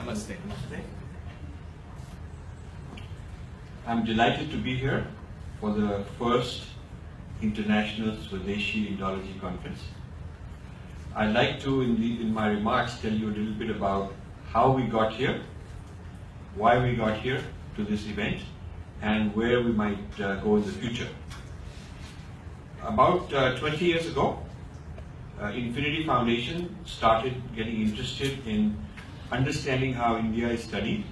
Namaste. I'm delighted to be here for the first International Swadeshi Indology Conference. I'd like to, in my remarks, tell you a little bit about how we got here, why we got here to this event, and where we might go in the future. About 20 years ago, Infinity Foundation started getting interested in understanding how India is studied.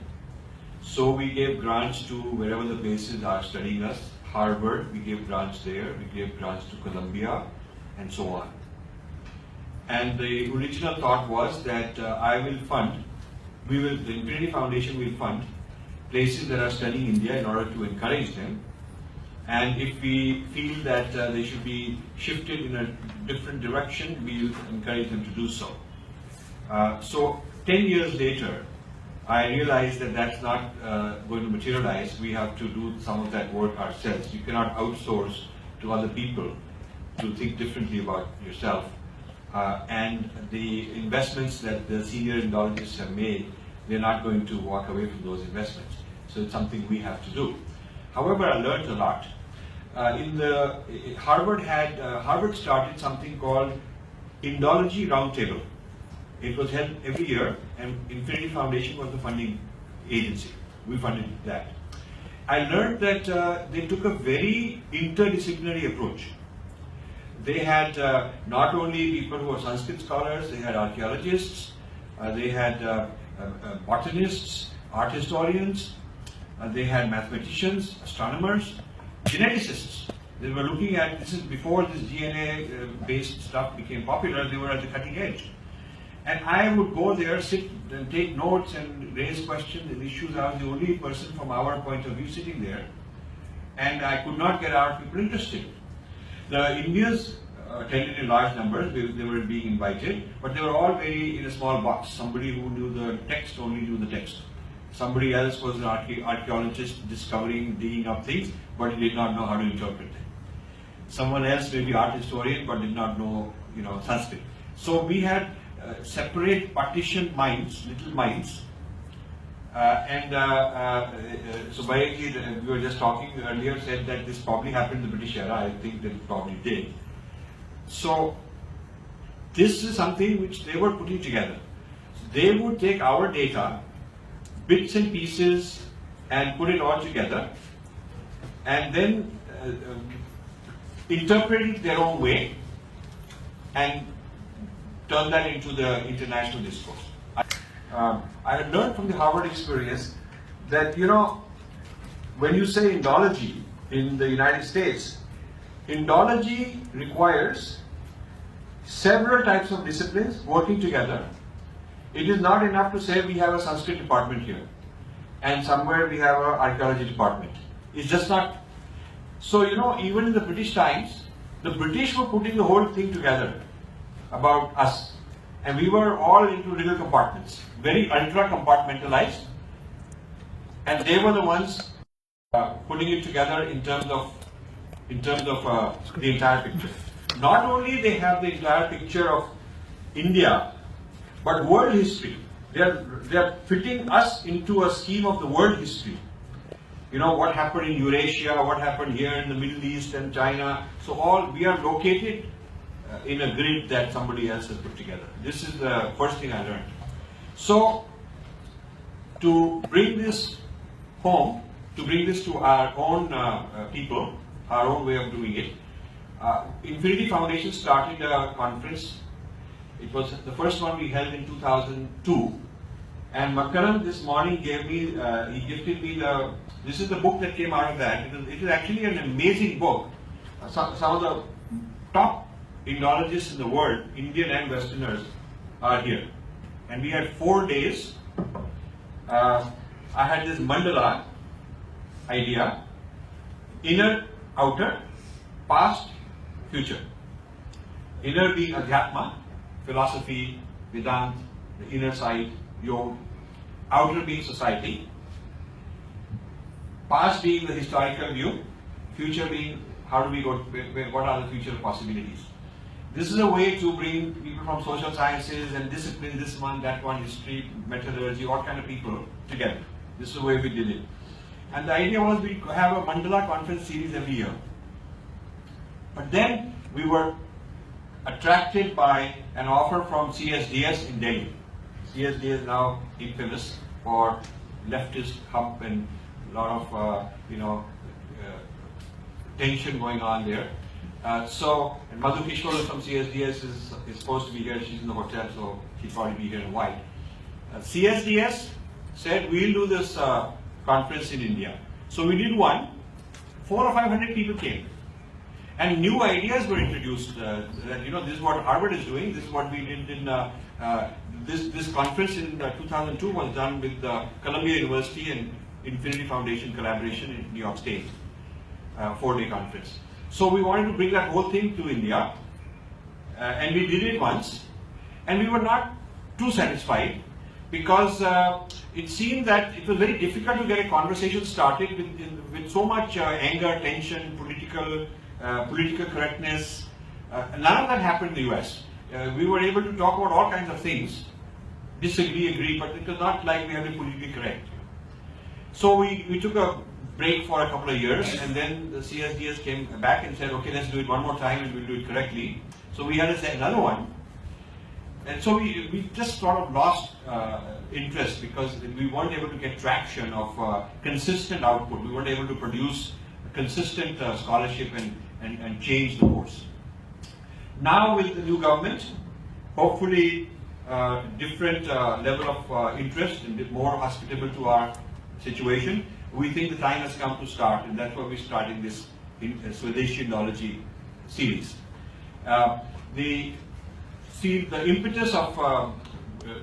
So we gave grants to wherever the places are studying us. Harvard, we gave grants there, we gave grants to Columbia, and so on. And the original thought was that the Infinity Foundation will fund places that are studying India in order to encourage them. And if we feel that they should be shifted in a different direction, we'll encourage them to do so. So 10 years later, I realized that that's not going to materialize. We have to do some of that work ourselves. You cannot outsource to other people to think differently about yourself. And the investments that the senior Indologists have made, they're not going to walk away from those investments. So it's something we have to do. However, I learned a lot. Harvard started something called Indology Roundtable. It was held every year, and Infinity Foundation was the funding agency. We funded that. I learned that they took a very interdisciplinary approach. They had not only people who are Sanskrit scholars, they had archaeologists, they had botanists, art historians, they had mathematicians, astronomers, geneticists. They were looking at, this is before this DNA-based stuff became popular, they were at the cutting edge. And I would go there, sit and take notes and raise questions and issues. I was the only person from our point of view sitting there. And I could not get our people interested. The Indians attended in large numbers, they were being invited, but they were all very in a small box. Somebody who knew the text only knew the text. Somebody else was an archaeologist discovering, digging up things, but he did not know how to interpret them. Someone else may be art historian, but did not know, Sanskrit. So we had separate partitioned minds, little minds. So Bhayaji, we were just talking earlier, said that this probably happened in the British era. I think that it probably did. So this is something which they were putting together. They would take our data, bits and pieces, and put it all together, and then interpret it their own way, and turn that into the international discourse. I had learned from the Harvard experience that, when you say Indology in the United States, Indology requires several types of disciplines working together. It is not enough to say we have a Sanskrit department here and somewhere we have an archaeology department. It's just not. So, even in the British times, the British were putting the whole thing together about us. And we were all into little compartments, very ultra compartmentalized. And they were the ones putting it together in terms of the entire picture. Not only they have the entire picture of India, but world history. They are fitting us into a scheme of the world history. What happened in Eurasia, what happened here in the Middle East and China. So we are located in a grid that somebody else has put together. This is the first thing I learned. So, to bring this home, to bring this to our own people, our own way of doing it, Infinity Foundation started a conference. It was the first one we held in 2002. And Makaran this morning he gifted me this is the book that came out of that. It is actually an amazing book. Some of the top Indologists in the world, Indian and Westerners, are here. And we had 4 days. I had this mandala idea: inner, outer, past, future. Inner being Adhyatma, philosophy, Vedanta, the inner side, yoga. Outer being society. Past being the historical view. Future being how do we go, what are the future possibilities. This is a way to bring people from social sciences and discipline, this one, that one, history, metallurgy, all kind of people together. This is the way we did it. And the idea was we have a Mandala conference series every year. But then we were attracted by an offer from CSDS in Delhi. CSDS is now infamous for leftist hub and a lot of tension going on there. And Madhu Kishore from CSDS is supposed to be here. She's in the hotel, so she'll probably be here in white. CSDS said we'll do this conference in India. So we did one. 400 or 500 people came. And new ideas were introduced. That this is what Harvard is doing. This is what we did in this conference in 2002 was done with Columbia University and Infinity Foundation collaboration in New York State. 4-day conference. So we wanted to bring that whole thing to India, and we did it once, and we were not too satisfied because it seemed that it was very difficult to get a conversation started with so much anger, tension, political correctness. None of that happened in the US. We were able to talk about all kinds of things, disagree, agree, but it was not like we had to be politically correct. So we took a break for a couple of years, and then the CSDS came back and said, okay, let's do it one more time and we'll do it correctly. So we had to say another one. And so we just sort of lost interest because we weren't able to get traction of consistent output. We weren't able to produce consistent scholarship and change the course. Now with the new government, hopefully different level of interest and more hospitable to our situation, we think the time has come to start, and that's why we're starting this Swadeshi Indology series. The impetus of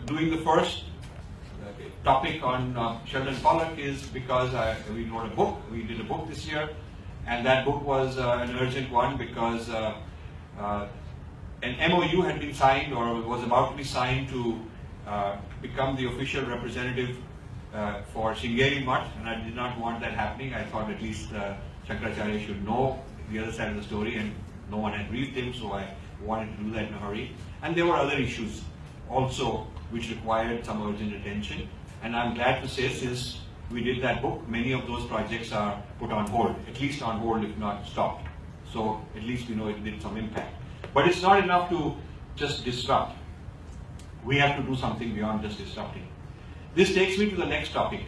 doing the first topic on Sheldon Pollock is because we wrote a book. We did a book this year, and that book was an urgent one because an MOU had been signed or was about to be signed to become the official representative for Sringeri Mutt, and I did not want that happening. I thought at least Shankaracharya should know the other side of the story, and no one had briefed him, so I wanted to do that in a hurry. And there were other issues also which required some urgent attention, and I'm glad to say since we did that book, many of those projects are put on hold, at least on hold if not stopped. So at least we know it did some impact. But it's not enough to just disrupt. We have to do something beyond just disrupting. This takes me to the next topic.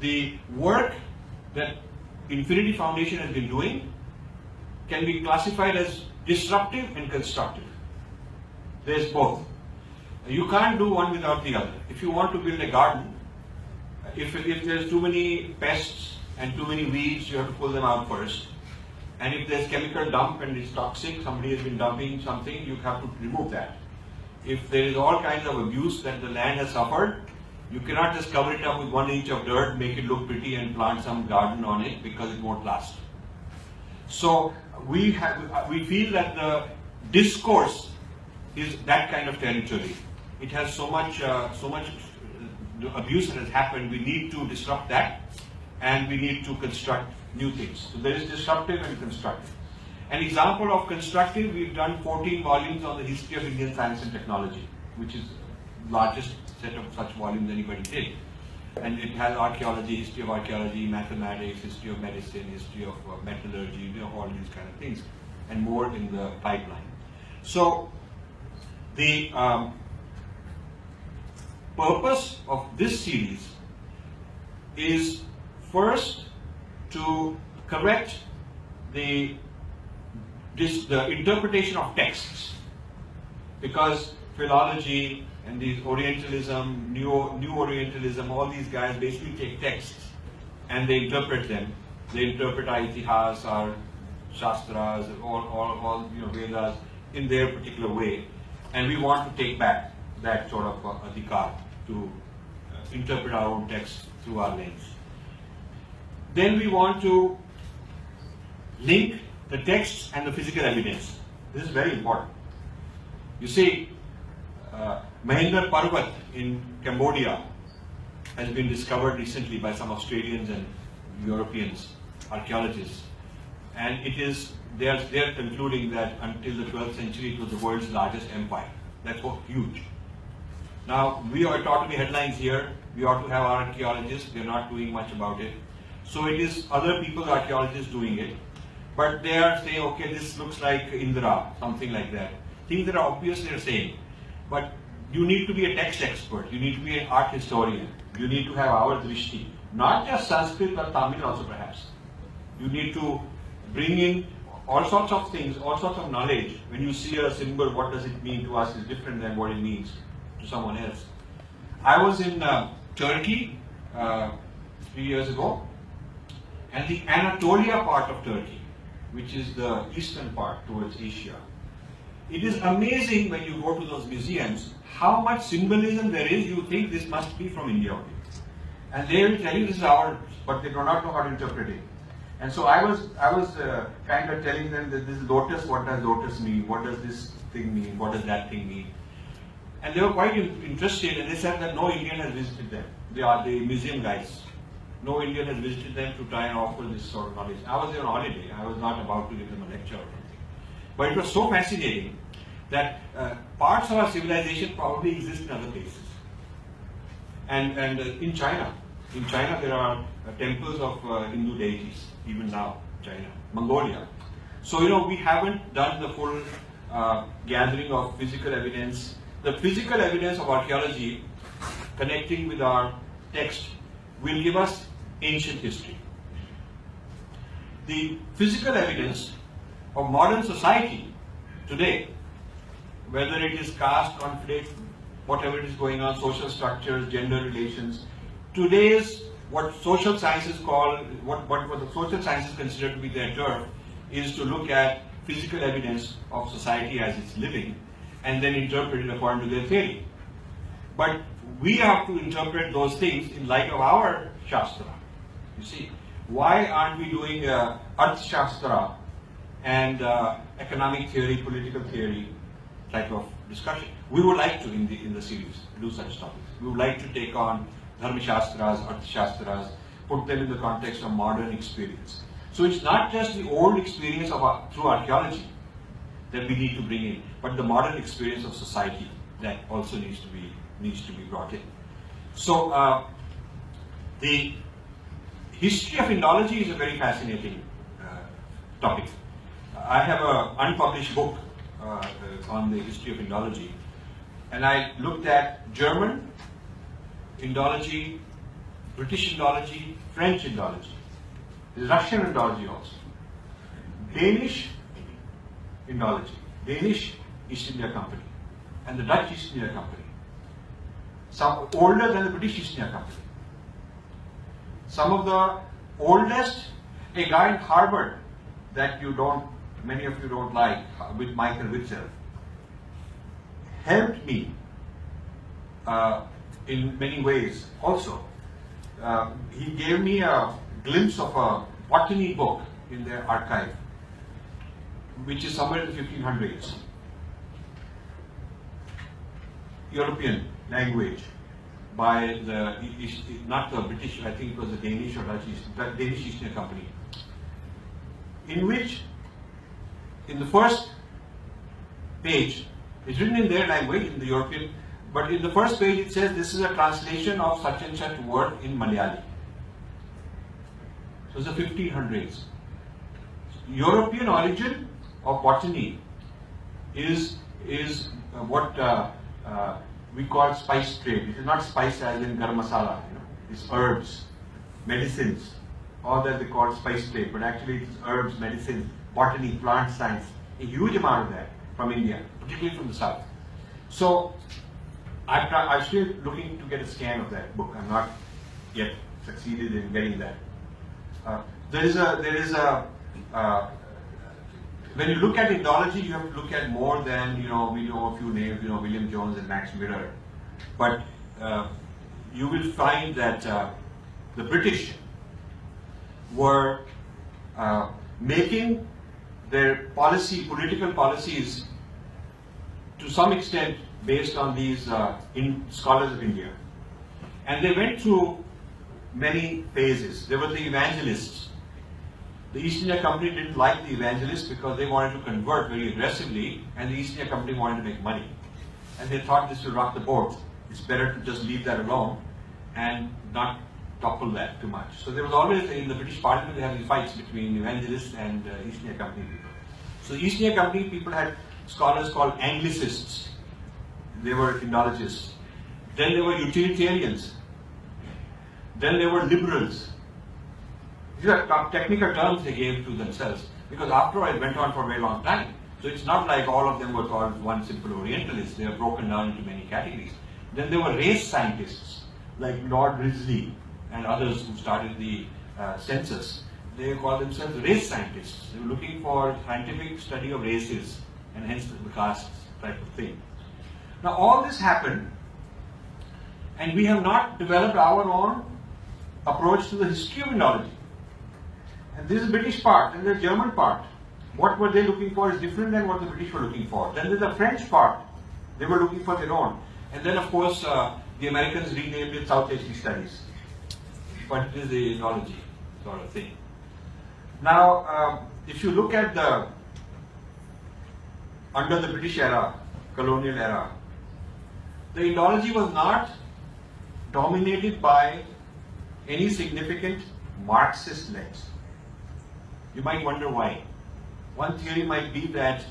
The work that Infinity Foundation has been doing can be classified as disruptive and constructive. There's both. You can't do one without the other. If you want to build a garden, if there's too many pests and too many weeds, you have to pull them out first. And if there's chemical dump and it's toxic, somebody has been dumping something, you have to remove that. If there is all kinds of abuse that the land has suffered, you cannot just cover it up with 1 inch of dirt, make it look pretty and plant some garden on it because it won't last. So we feel that the discourse is that kind of territory. It has so much abuse that has happened. We need to disrupt that, and we need to construct new things. So there is disruptive and constructive. An example of constructive, we've done 14 volumes on the history of Indian science and technology, which is the largest set of such volumes anybody did. And it has archaeology, history of archaeology, mathematics, history of medicine, history of metallurgy, all these kind of things, and more in the pipeline. So the purpose of this series is first to correct the interpretation of texts, because philology and these Orientalism, new Orientalism, all these guys basically take texts and they interpret them. They interpret our Itihas, our Shastras, all Vedas in their particular way, and we want to take back that sort of adhikar to interpret our own text through our lens. Then we want to link the texts and the physical evidence. This is very important. You see, Mahendra Parvat in Cambodia has been discovered recently by some Australians and Europeans, archaeologists, and they are concluding that until the 12th century it was the world's largest empire. That's huge. Now, we are taught to be headlines here. We ought to have our archaeologists. We are not doing much about it. So it is other people's archaeologists doing it. But they are saying, okay, this looks like Indra, something like that. Things that are obvious they are saying. But you need to be a text expert. You need to be an art historian. You need to have our drishti. Not just Sanskrit, but Tamil also perhaps. You need to bring in all sorts of things, all sorts of knowledge. When you see a symbol, what does it mean to us is different than what it means to someone else. I was in Turkey 3 years ago, and the Anatolia part of Turkey, which is the eastern part towards Asia. It is amazing when you go to those museums how much symbolism there is. You think this must be from India only. And they will tell you this is ours, but they do not know how to interpret it. And so I was kind of telling them that this lotus, what does lotus mean? What does this thing mean? What does that thing mean? And they were quite interested, and they said that no Indian has visited them. They are the museum guys. No Indian has visited them to try and offer this sort of knowledge. I was there on holiday. I was not about to give them a lecture or something. But it was so fascinating that parts of our civilization probably exist in other places. And in China there are temples of Hindu deities, even now, China, Mongolia. So, we haven't done the full gathering of physical evidence. The physical evidence of archaeology connecting with our text will give us ancient history. The physical evidence of modern society today, whether it is caste, conflict, whatever it is going on, social structures, gender relations, today's what social sciences call, what the social sciences consider to be their turf, is to look at physical evidence of society as it's living and then interpret it according to their theory. But we have to interpret those things in light of our Shastra. You see, why aren't we doing Arth Shastra and economic theory, political theory type of discussion? We would like to, in the series, do such topics. We would like to take on Dharma Shastras, Arth Shastras, put them in the context of modern experience. So it's not just the old experience through archaeology that we need to bring in, but the modern experience of society that also needs to be brought in. So the history of Indology is a very fascinating topic. I have an unpublished book on the history of Indology, and I looked at German Indology, British Indology, French Indology, Russian Indology also, Danish Indology, Danish East India Company, and the Dutch East India Company. Some older than the British East India Company. Some of the oldest, a guy in Harvard that many of you don't like, with Michael Witzel, helped me in many ways also. He gave me a glimpse of a botany book in their archive, which is somewhere in the 1500s. European language by not the British, I think it was the Danish or Danish East India Company, in which, in the first page, it's written in their language, in the European, but in the first page it says this is a translation of such and such word in Malayali. So it's the 1500s. European origin of botany is what we call spice trade. It is not spice as in garam masala, it's herbs, medicines, all that they call spice trade, but actually it is herbs, medicines, botany, plant science, a huge amount of that from India, particularly from the south. So I'm still looking to get a scan of that book. I'm not yet succeeded in getting that. When you look at Indology, you have to look at more than, we know a few names, William Jones and Max Muller. But you will find that the British were making their political policies to some extent based on these scholars of India. And they went through many phases. There were the evangelists. The East India Company didn't like the evangelists because they wanted to convert very aggressively, and the East India Company wanted to make money. And they thought this would rock the boat. it's better to just leave that alone and not topple that too much. So there was always, in the British Parliament, they had these fights between evangelists and East India Company people. So East India Company people had scholars called Anglicists. They were Indologists. Then there were utilitarians. Then there were liberals. These are technical terms they gave to themselves, because after all, it went on for a very long time. So it's not like all of them were called one simple Orientalist. They are broken down into many categories. Then there were race scientists, like Lord Risley and others who started the census. They called themselves race scientists. They were looking for scientific study of races, and hence the caste type of thing. Now all this happened, and we have not developed our own approach to the history of Indology. And this is the British part, and the German part. What were they looking for is different than what the British were looking for. Then there's the French part. They were looking for their own. And then, of course, the Americans renamed it South Asian Studies. But it is the Indology sort of thing. Now, if you look at under the British era, colonial era, the Indology was not dominated by any significant Marxist legs. You might wonder why. One theory might be that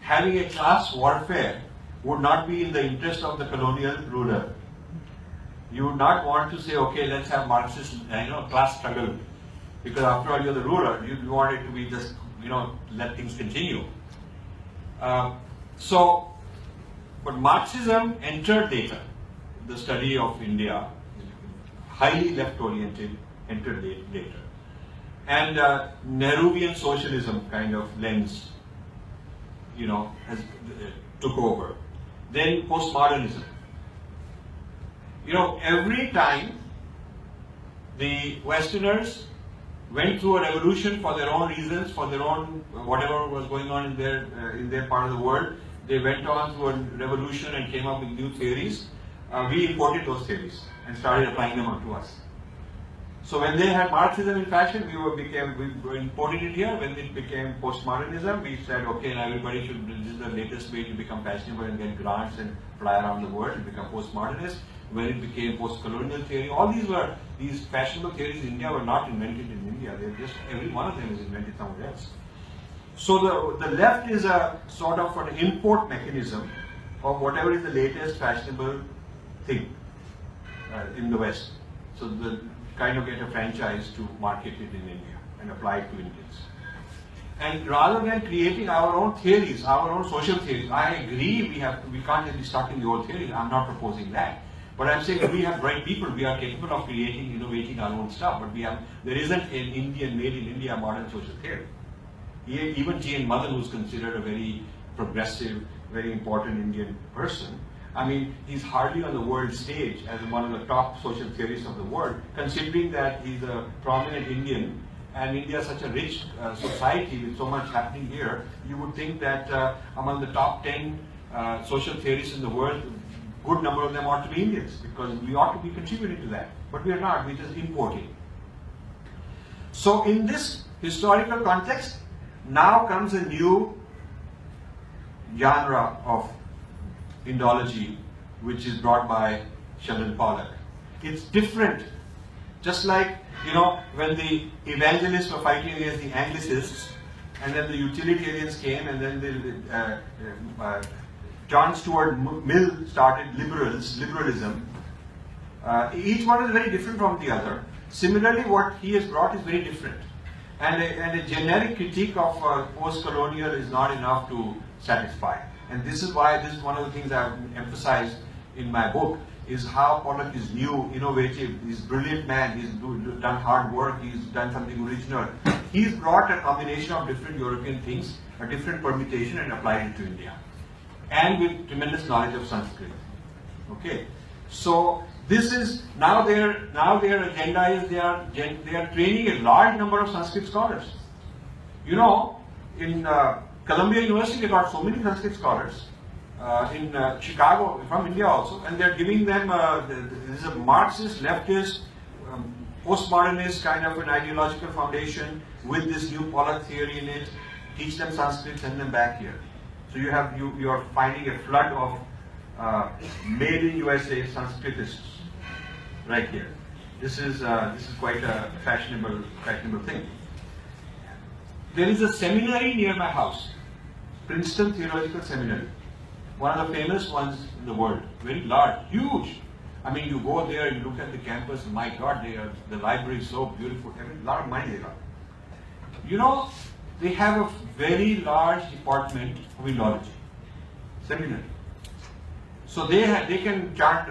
having a class warfare would not be in the interest of the colonial ruler. You would not want to say, okay, let's have Marxist, class struggle, because after all, you're the ruler. You want it to be just, let things continue. But Marxism entered later. The study of India, highly left-oriented, entered later. And Nehruvian socialism kind of lens, took over. Then postmodernism. Every time the Westerners went through a revolution for their own reasons, for their own whatever was going on in their part of the world, they went on through a revolution and came up with new theories. We imported those theories and started applying them onto us. So when they had Marxism in fashion, we imported it here. When it became postmodernism, we said, okay, now everybody should, this is the latest way to become fashionable and get grants and fly around the world and become postmodernist. When it became post-colonial theory, all these fashionable theories in India were not invented in India. Every one of them is invented somewhere else. So the left is a sort of an import mechanism of whatever is the latest fashionable thing in the West. So the kind of get a franchise to market it in India and apply it to Indians. And rather than creating our own theories, our own social theories, I agree we can't just be stuck in the old theories. I'm not proposing that. But I'm saying we have bright people. We are capable of creating, innovating our own stuff. But there isn't an Indian, made in India modern social theory. Even G.N. Madan, who's considered a very progressive, very important Indian person, he's hardly on the world stage as one of the top social theorists of the world, considering that he's a prominent Indian, and India is such a rich society with so much happening here. You would think that among the top 10 social theorists in the world, good number of them ought to be Indians, because we ought to be contributing to that. But we are not, we're just importing. So in this historical context, now comes a new genre of Indology, which is brought by Sheldon Pollock. It's different. Just like, when the evangelists were fighting against the Anglicists, and then the utilitarians came, and then John Stuart Mill started liberalism. Each one is very different from the other. Similarly, what he has brought is very different. And a generic critique of post-colonial is not enough to satisfy. And this is why this is one of the things I've emphasized in my book, is how Pollock is new, innovative, he's a brilliant man, he's done hard work, he's done something original. He's brought a combination of different European things, a different permutation, and applied it to India. And with tremendous knowledge of Sanskrit. Okay, so this is now their agenda is they are training a large number of Sanskrit scholars. In Columbia University they got so many Sanskrit scholars. In Chicago, from India also, and they're giving them this is a Marxist, leftist, postmodernist kind of an ideological foundation with this new Pollock theory in it. Teach them Sanskrit, send them back here. So you are finding a flood of made in USA Sanskritists, right here. This is quite a fashionable thing. There is a seminary near my house, Princeton Theological Seminary, one of the famous ones in the world, very large, huge. I mean, you go there, you look at the campus, my God, the library is so beautiful. A lot of money they got. You know, they have a very large department of Indology, seminary. So they can chant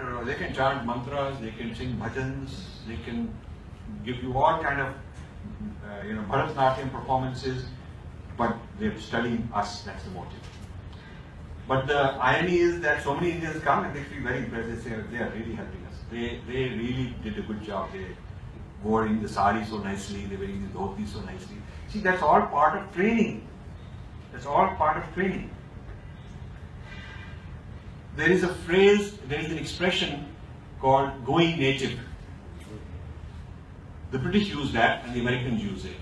mantras, they can sing bhajans, they can give you all kind of Bharatanatyam performances, but they're studying us. That's the motive. But the irony is that so many Indians come and they feel very impressed. They say they are really helping us. They really did a good job. They wore in the sari so nicely. They were wearing the dhoti so nicely. See, that's all part of training. That's all part of training. There is a phrase, there is an expression called going native. The British use that and the Americans use it.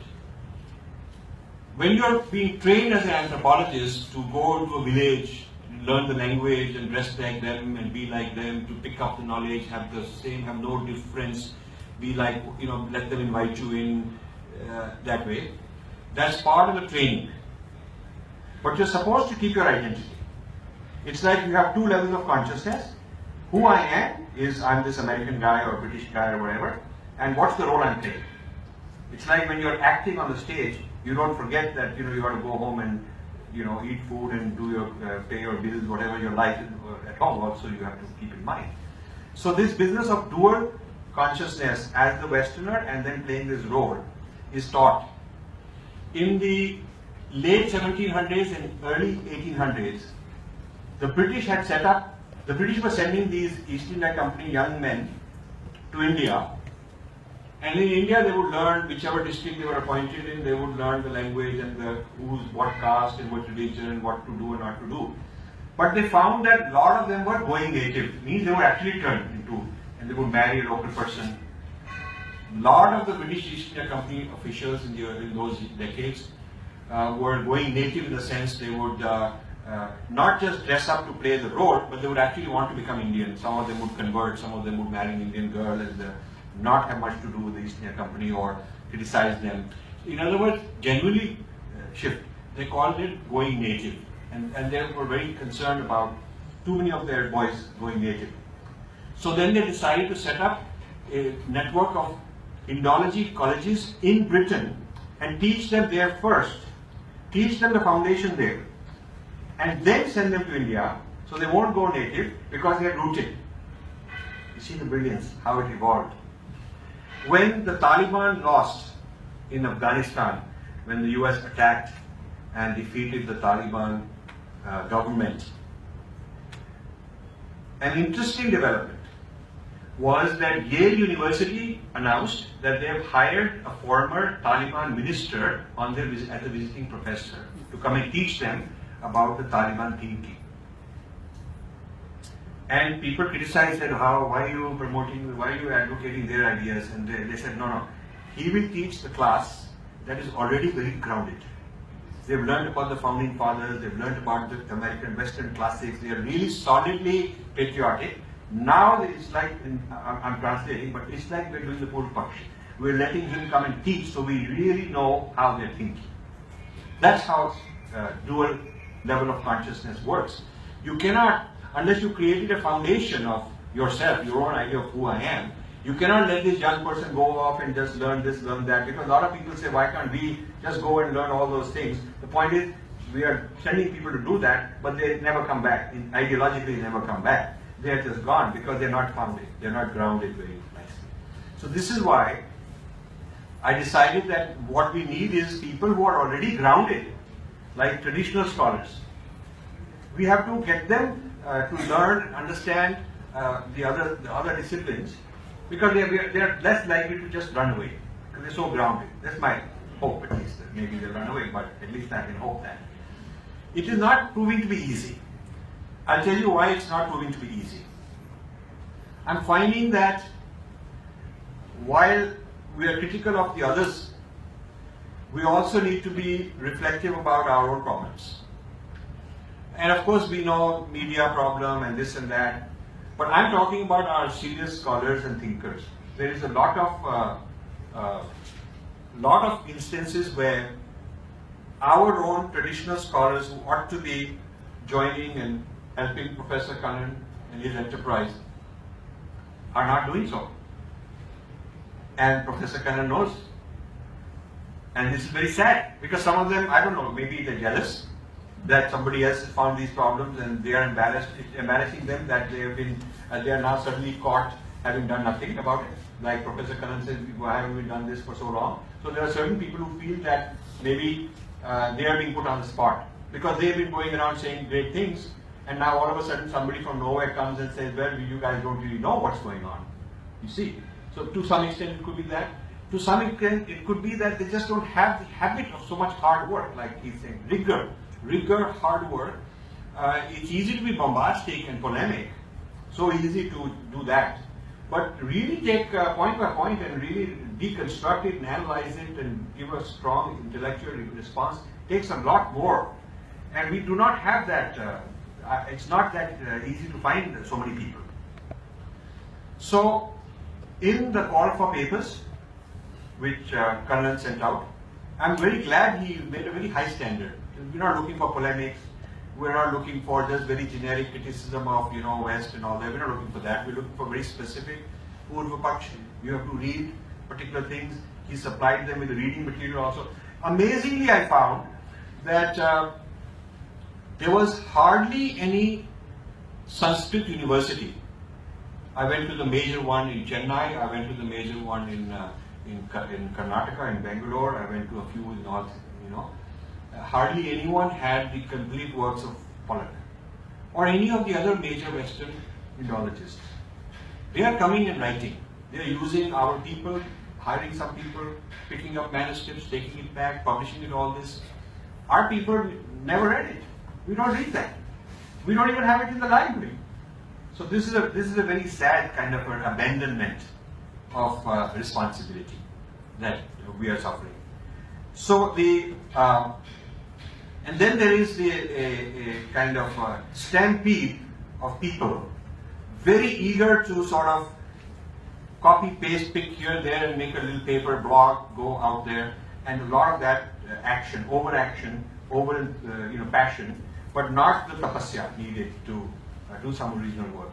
When you are being trained as an anthropologist to go to a village, learn the language and dress like them and be like them, to pick up the knowledge, have the same, have no difference, be like, let them invite you in that way. That's part of the training. But you're supposed to keep your identity. It's like you have two levels of consciousness. Who I am is I'm this American guy or British guy or whatever, and what's the role I'm playing. It's like when you're acting on the stage, you don't forget that you got to go home and eat food and do your pay your bills, whatever your life is at home. Also, you have to keep in mind. So this business of dual consciousness as the Westerner and then playing this role is taught. In the late 1700s and early 1800s, the British had set up. The British were sending these East India Company young men to India. And in India, they would learn whichever district they were appointed in, they would learn the language and who's what caste and what religion and what to do and not to do. But they found that a lot of them were going native, means they were actually turned into, and they would marry a local person. A lot of the British East India Company officials in those decades were going native in the sense they would not just dress up to play the role, but they would actually want to become Indian. Some of them would convert, some of them would marry an Indian girl and not have much to do with the East India Company or criticize them. In other words, genuinely shift. They called it going native. And they were very concerned about too many of their boys going native. So then they decided to set up a network of Indology colleges in Britain and teach them there first. Teach them the foundation there. And then send them to India so they won't go native because they are rooted. You see the brilliance, how it evolved. When the Taliban lost in Afghanistan, when the US attacked and defeated the Taliban government, an interesting development was that Yale University announced that they have hired a former Taliban minister as a visiting professor to come and teach them about the Taliban thinking. And people criticized that, why are you advocating their ideas? And they said, no, he will teach the class that is already very grounded. They've learned about the founding fathers, they've learned about the American Western classics, they are really solidly patriotic. Now it's like, I'm translating, but it's like we're doing the Purva Paksh. We're letting him come and teach so we really know how they're thinking. That's how dual level of consciousness works. You cannot, unless you created a foundation of yourself, your own idea of who I am, you cannot let this young person go off and just learn this, learn that, because a lot of people say, why can't we just go and learn all those things? The point is, we are sending people to do that, but they never come back. Ideologically, they never come back. They are just gone because they're not founded. They're not grounded very nicely. So this is why I decided that what we need is people who are already grounded, like traditional scholars. We have to get them to learn, understand the other disciplines, because they are less likely to just run away, because they're so grounded. That's my hope, at least. That maybe they'll run away, but at least I can hope that. It is not proving to be easy. I'll tell you why it's not proving to be easy. I'm finding that while we are critical of the others, we also need to be reflective about our own problems. And of course we know media problem and this and that, but I'm talking about our serious scholars and thinkers. There is a lot of instances where our own traditional scholars who ought to be joining and helping Professor Kannan and his enterprise are not doing so. And Professor Kannan knows. And this is very sad, because some of them, I don't know, maybe they're jealous that somebody else has found these problems and they are embarrassed. It's embarrassing them that they are now suddenly caught having done nothing about it. Like Professor Kannan says, why haven't we done this for so long? So there are certain people who feel that maybe they are being put on the spot because they've been going around saying great things, and now all of a sudden somebody from nowhere comes and says, well, you guys don't really know what's going on. You see? So to some extent it could be that. To some extent it could be that they just don't have the habit of so much hard work, like he's saying. Rigor, hard work. It's easy to be bombastic and polemic. So easy to do that. But really take point by point and really deconstruct it and analyze it and give a strong intellectual response takes a lot more. And we do not have that. It's not that easy to find so many people. So, in the call for papers, which Kannan sent out, I'm very glad he made a very high standard. We're not looking for polemics. We're not looking for just very generic criticism of West and all that. We're not looking for that. We're looking for very specific. Purva Paksh, you have to read particular things. He supplied them with the reading material also. Amazingly, I found that there was hardly any Sanskrit university. I went to the major one in Chennai. I went to the major one in Karnataka, in Bangalore. I went to a few in North. Hardly anyone had the complete works of Pollock or any of the other major Western Indologists. They are coming and writing. They are using our people, hiring some people, picking up manuscripts, taking it back, publishing it, all this. Our people never read it. We don't read that. We don't even have it in the library. So this is a very sad kind of an abandonment of responsibility that we are suffering. So and then there is a kind of stampede of people very eager to sort of copy, paste, pick here, there, and make a little paper, blog, go out there, and a lot of that action, over passion, but not the tapasya needed to do some original work.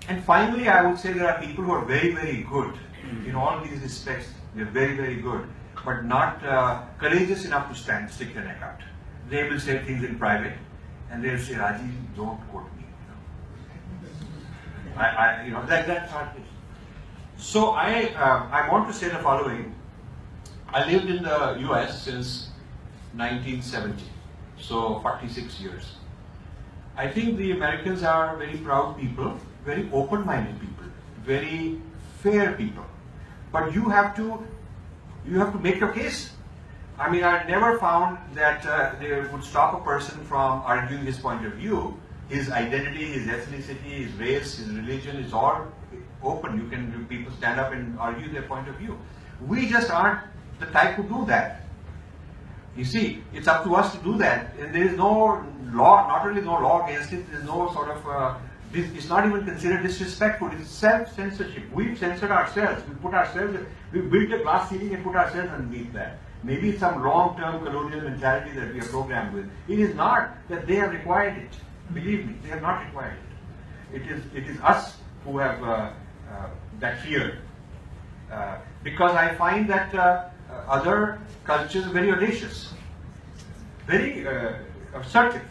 And finally, I would say there are people who are very, very good in all these respects. They're very, very good, but not courageous enough to stick their neck out. They will say things in private, and they'll say, Rajiv, don't quote me. That's how it is. So I want to say the following. I lived in the US since 1970, so 46 years. I think the Americans are very proud people, very open-minded people, very fair people. But you have to make your case. I mean, I never found that they would stop a person from arguing his point of view. His identity, his ethnicity, his race, his religion is all open. People stand up and argue their point of view. We just aren't the type who do that. You see, it's up to us to do that. And there is no law, not only no law against it, there's no sort of, it's not even considered disrespectful. It's self-censorship. We've censored ourselves. We built a glass ceiling and put ourselves underneath that. Maybe it's some long-term colonial mentality that we are programmed with. It is not that they have required it. Believe me, they have not required it. It is us who have that fear. Because I find that other cultures are very audacious, very assertive,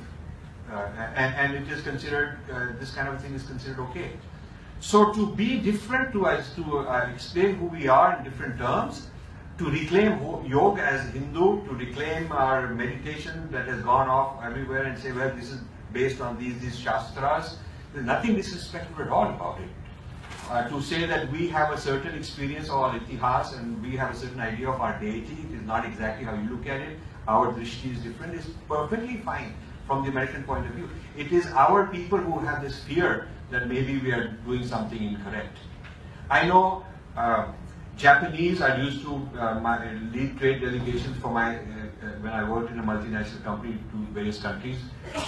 and it is considered, this kind of thing is considered okay. So to be different to us, to explain who we are in different terms, to reclaim yoga as Hindu, to reclaim our meditation that has gone off everywhere and say, well, this is based on these shastras, there's nothing disrespectful at all about it. To say that we have a certain experience of our itihas and we have a certain idea of our deity, it is not exactly how you look at it, our drishti is different, is perfectly fine from the American point of view. It is our people who have this fear that maybe we are doing something incorrect. I know Japanese, I used to lead trade delegations for when I worked in a multinational company to various countries,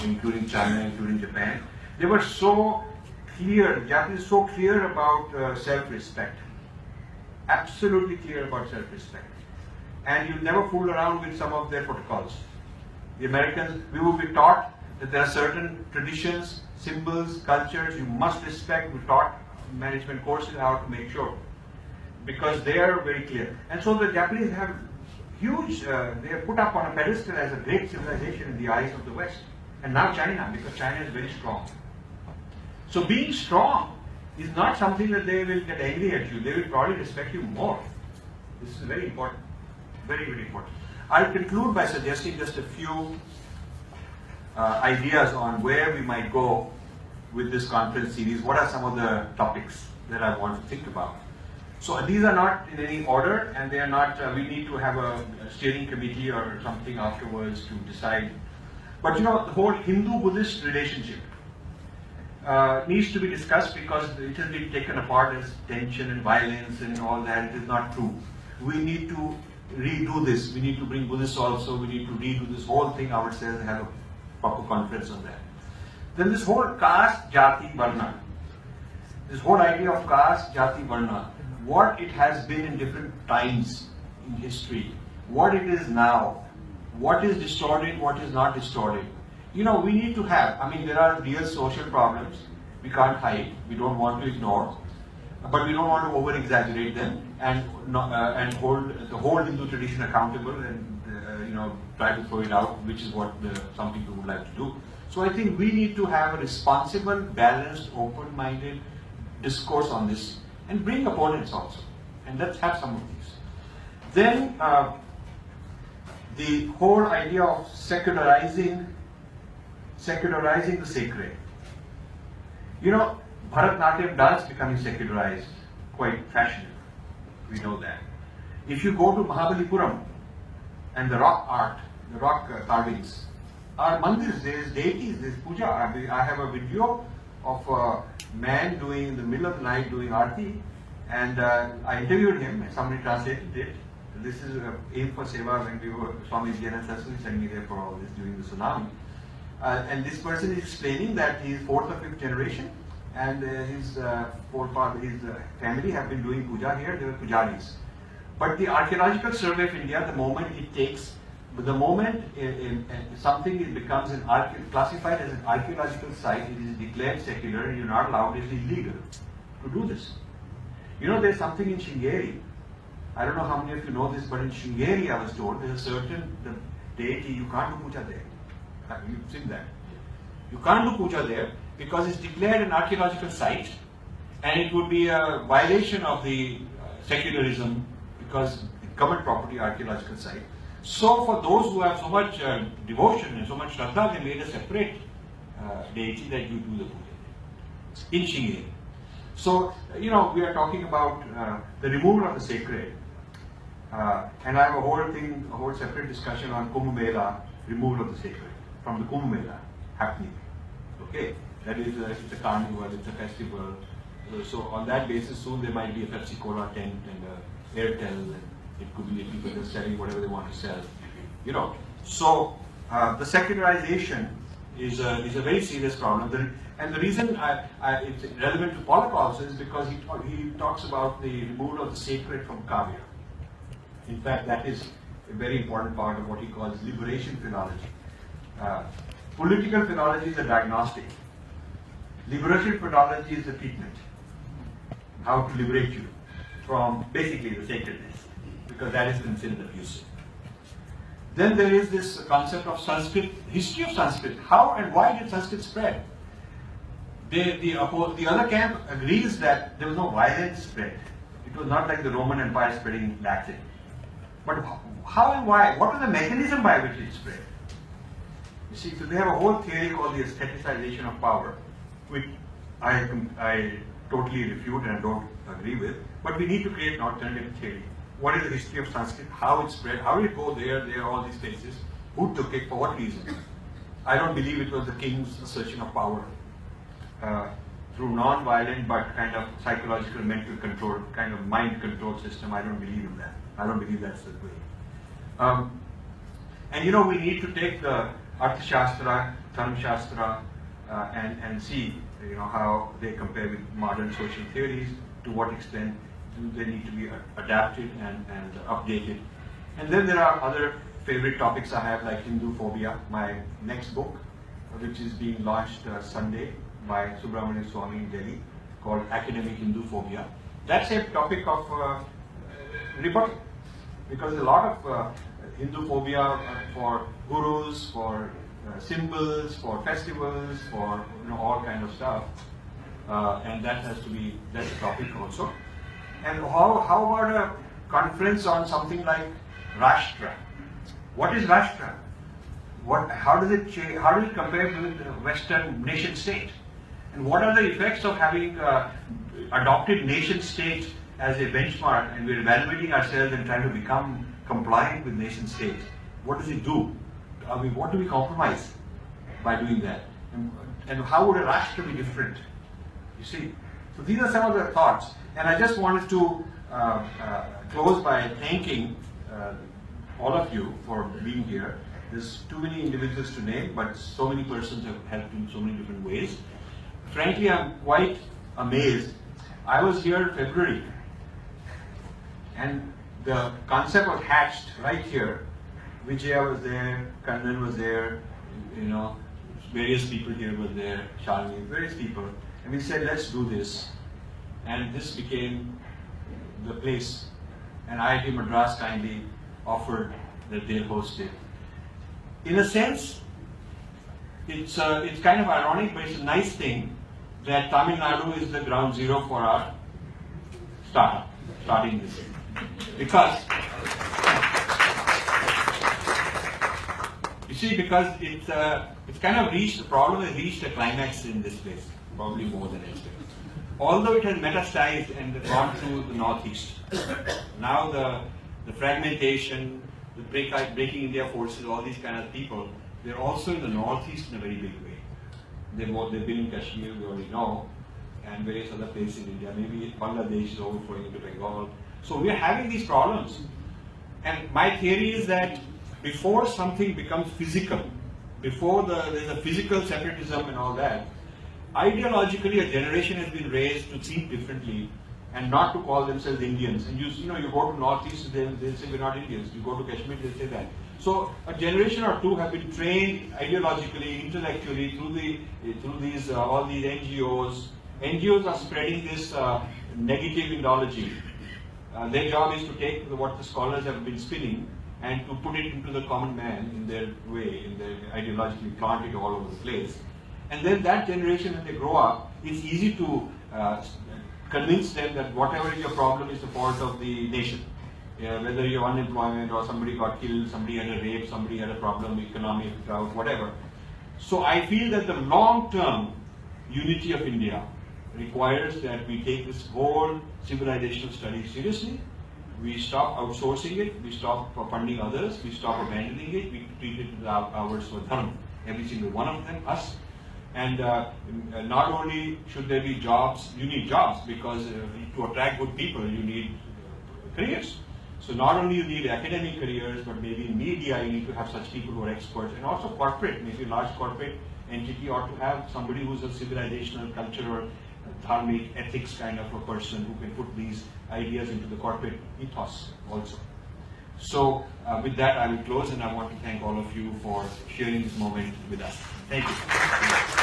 including China, including Japan. They were so clear, Japanese so clear about self-respect. Absolutely clear about self-respect. And you never fool around with some of their protocols. The Americans, we will be taught that there are certain traditions, symbols, cultures you must respect. We taught management courses how to make sure, because they are very clear. And so the Japanese have huge, they are put up on a pedestal as a great civilization in the eyes of the West. And now China, because China is very strong. So being strong is not something that they will get angry at you. They will probably respect you more. This is very important. Very, very important. I'll conclude by suggesting just a few ideas on where we might go with this conference series. What are some of the topics that I want to think about? So these are not in any order, and they are not, we need to have a steering committee or something afterwards to decide. But you know, the whole Hindu-Buddhist relationship needs to be discussed, because it has been taken apart as tension and violence and all that. It is not true. We need to redo this. We need to bring Buddhists also. We need to redo this whole thing ourselves and have a proper conference on that. Then this whole caste, jati, varna. This whole idea of caste, jati, varna. What it has been in different times in history. What it is now. What is distorted, what is not distorted. You know, we need to have, I mean, there are real social problems. We can't hide. We don't want to ignore. But we don't want to over-exaggerate them and hold the whole Hindu tradition accountable and you know, try to throw it out, which is what some people would like to do. So I think we need to have a responsible, balanced, open-minded discourse on this, and bring opponents also. And let's have some of these. Then the whole idea of secularizing the sacred. You know, Bharatanatyam dance becoming secularized, quite fashionable. We know that. If you go to Mahabalipuram and the rock art, the rock carvings, our mandirs, there is deities, there is puja. I have a video of a man doing, in the middle of the night, doing arti, and I interviewed him, and somebody translated it. This is aim for seva when we were, Swami Vijayanand Saraswati sent me there for all this during the tsunami. And this person is explaining that he is 4th or 5th generation, and his family have been doing puja here. They were pujaris. But the Archaeological Survey of India, the moment something becomes classified as an archaeological site, it is declared secular, and you're not allowed, it is illegal to do this. You know, there's something in Shringeri. I don't know how many of you know this, but in Shringeri, I was told, there's a certain deity, you can't do puja there. You've seen that. You can't do puja there because it's declared an archaeological site, and it would be a violation of the secularism, because government property, archaeological site. So for those who have so much devotion and so much shraddha, they made a separate deity that you do the puja in Shringeri. So, you know, we are talking about the removal of the sacred. And I have a whole separate discussion on Kumbh Mela, removal of the sacred from the Kumbh Mela happening. Okay, that is it's a carnival, it's a festival. So on that basis, soon there might be a Pepsi Cola tent and a Airtel, and it could be people just selling whatever they want to sell. You know, so the secularization is a very serious problem. And the reason it's relevant to Pollock also is because he talks about the removal of the sacred from Kavya. In fact, that is a very important part of what he calls liberation philology. Political philology is a diagnostic. Liberation philology is the treatment. How to liberate you from basically the sacredness, because that is considered abusive. Then there is this concept of Sanskrit, history of Sanskrit. How and why did Sanskrit spread? The other camp agrees that there was no violent spread. It was not like the Roman Empire spreading Latin. But how and why? What was the mechanism by which it spread? You see, so they have a whole theory called the aestheticization of power, which I totally refute and don't agree with. But we need to create an alternative theory. What is the history of Sanskrit? How it spread? How did it go there, all these places? Who took it? For what reason? I don't believe it was the king's assertion of power. through non-violent but kind of psychological mental control, kind of mind control system. I don't believe in that. I don't believe that's the way. And we need to take the Arthashastra, Dharmashastra, and see how they compare with modern social theories, to what extent do they need to be adapted and updated. And then there are other favorite topics I have, like Hindu phobia, my next book, which is being launched Sunday by Subramanian Swami in Delhi, called Academic Hindu Phobia. That's a topic of rebuttal, because a lot of Hindu phobia for gurus, for symbols, for festivals, for all kind of stuff, and that's a topic also. And how about a conference on something like Rashtra? What is Rashtra? How does it change? How does it compare with the Western nation state? And what are the effects of having adopted nation state as a benchmark, and we're evaluating ourselves and trying to become compliant with nation state? What does it do? What do we compromise by doing that? And how would a Rashtra be different? You see? So these are some of the thoughts. And I just wanted to close by thanking all of you for being here. There's too many individuals to name, but so many persons have helped in so many different ways. Frankly, I'm quite amazed. I was here in February, and the concept was hatched right here. Vijaya was there, Kannan was there, various people here were there, Shalini, various people. And we said, let's do this. And this became the place. And IIT Madras kindly offered that they'll host it. In a sense, it's kind of ironic, but it's a nice thing that Tamil Nadu is the ground zero for our starting this. Because it's kind of reached, the problem has reached a climax in this place, probably more than elsewhere. Although it has metastasized and gone through the northeast. Now the fragmentation, the breaking India forces, all these kind of people, they're also in the northeast in a very big way. They've been in Kashmir, we already know, and various other places in India. Maybe Bangladesh is overflowing into Bengal. So we're having these problems. And my theory is that before something becomes physical, before there's a physical separatism and all that, ideologically a generation has been raised to think differently and not to call themselves Indians. And you go to Northeast, they'll say we're not Indians. You go to Kashmir, they'll say that. So a generation or two have been trained ideologically, intellectually through these all these NGOs. NGOs are spreading this negative ideology. Their job is to take what the scholars have been spinning and to put it into the common man in their way, in their ideologically plant it all over the place. And then that generation, when they grow up, it's easy to convince them that whatever is your problem is the fault of the nation. Whether you're unemployment or somebody got killed, somebody had a rape, somebody had a problem, economic drought, whatever. So I feel that the long-term unity of India requires that we take this whole civilizational study seriously. We stop outsourcing it, we stop funding others, we stop abandoning it, we treat it as ours for dharma, every single one of them, us. And not only should there be jobs, you need jobs, because to attract good people you need careers. So not only you need academic careers, but maybe in media you need to have such people who are experts, and also corporate, maybe a large corporate entity ought to have somebody who's a civilizational, cultural, dharmic, ethics kind of a person who can put these ideas into the corporate ethos also. So with that I will close, and I want to thank all of you for sharing this moment with us. Thank you.